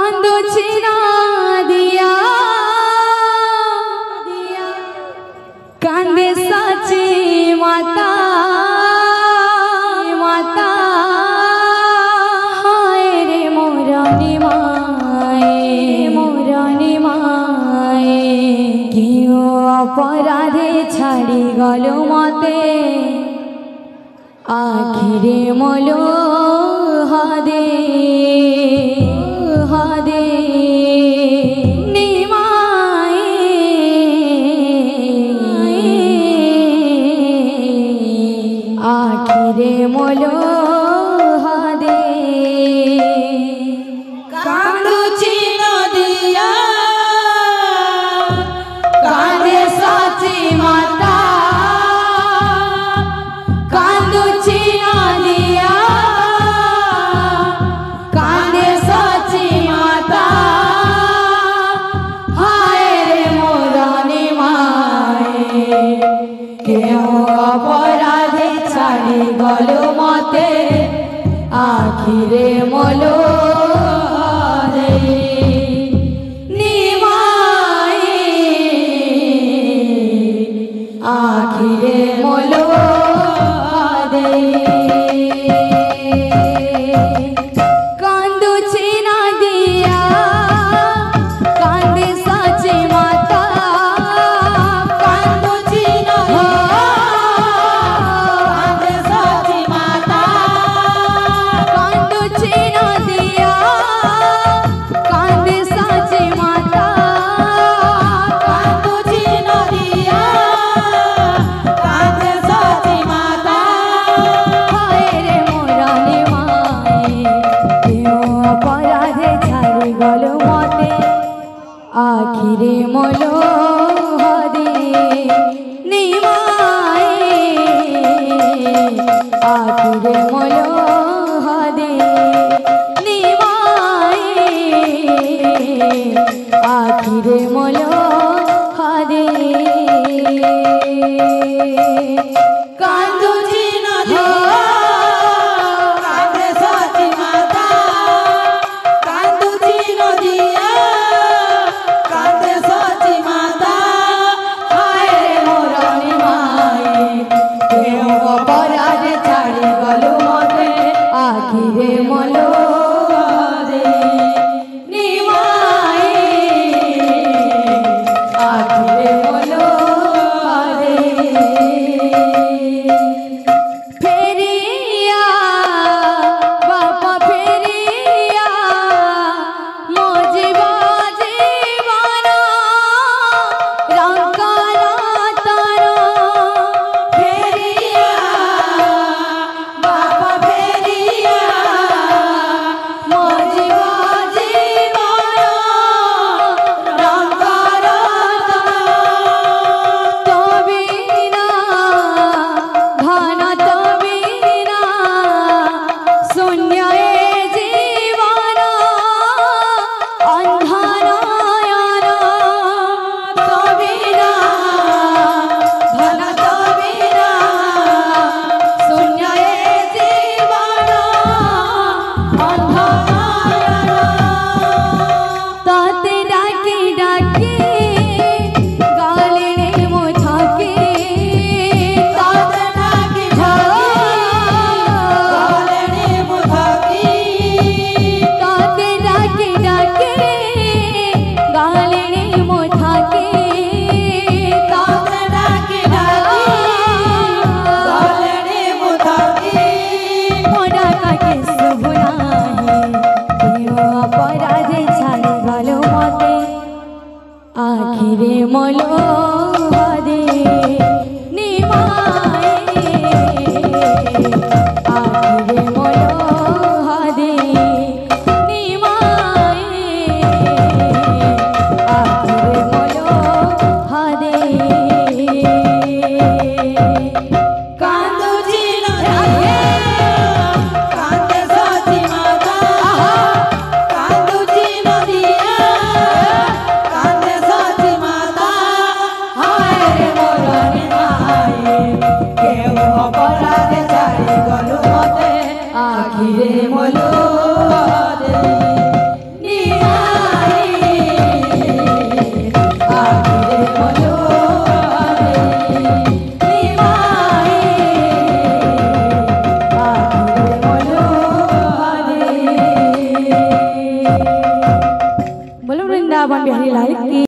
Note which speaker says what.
Speaker 1: কান্দুছি নদিয়া কান্দে সাচি মাতা মাতা হায় রে মোরানি মায়ে কেউ অপরাধে ছাড়ি গল মতে আখিরে মলো হাদে হাদে আখিরে মলো হাদে
Speaker 2: কান্দুছি নদিয়া
Speaker 1: কান্দে সাচি মাতা কান্দুছি নদিয়া কান্দে সাচি মাতা হায় রে মোরানি মায়ে কেউ অপরাধে ছাড়ি গল মতে আখিরে মলো হাদে নিমায়ে আখিরে মলো হাদে কান্দুছি নদিয়া কান্দে সাচি মাতা
Speaker 2: কান্দুছি নদিয়া কান্দে সাচি মাতা
Speaker 1: কান্দুছি নদিয়া কান্দে সাচি মাতা
Speaker 2: কান্দুছি নদিয়া কান্দে সাচি মাতা
Speaker 1: হায় রে মোরানি মায়ে কেউ অপরাধে ছাড়ি গল মতে আখিরে মলো হাদে নিমায়ে আখিরে মলো হাদে নিমায়ে আখিরে মলো হাদে
Speaker 2: কান্দুছি নদিয়া কান্দে সাচি মাতা কান্দুছি নদিয়া কান্দে সাচি মাতা হায় রে মোরানি মায়ে
Speaker 1: কেউ অপরাধে ছাড়ি গল মতে আখিরে মলো হাদে নিমায়ে আখিরে মলো হাদে ফেরিয়া বাবা ফেরিয়া মজিবা জীবন রঙ্গলা তারা
Speaker 2: ফেরিয়া বাবা ফেরিয়া
Speaker 1: মজিবা জীবন
Speaker 2: রঙ্গলা
Speaker 1: তবিনা ঘন তবিনা শূন্য এ জীবন অন্ধনয়ন তবিনা ঘন তবিনা শূন্য এ জীবন অন্ধনয়ন তাতে ডাকি ডাকি গালিনে মোথাকে
Speaker 2: তাতে ডাকি গালিনে মোথাকি
Speaker 1: তাতে ডাকি ডাকি গালিনে মোথাকে
Speaker 2: তাতে ডাকি গালিনে মোথাকি
Speaker 1: মোরা কাকে শুভনাহি কেউ অপরাধে ছাড়ি গল মতে আখিরে মলো হাদে নিমায়ে আখিরে মলো হাদে নিমায়ে আখিরে মলো হাদে
Speaker 2: কান্দুছি নদিয়া কান্দে সাচি মাতা কান্দুছি নদিয়া কান্দে সাচি মাতা
Speaker 1: बिहारी लाल की।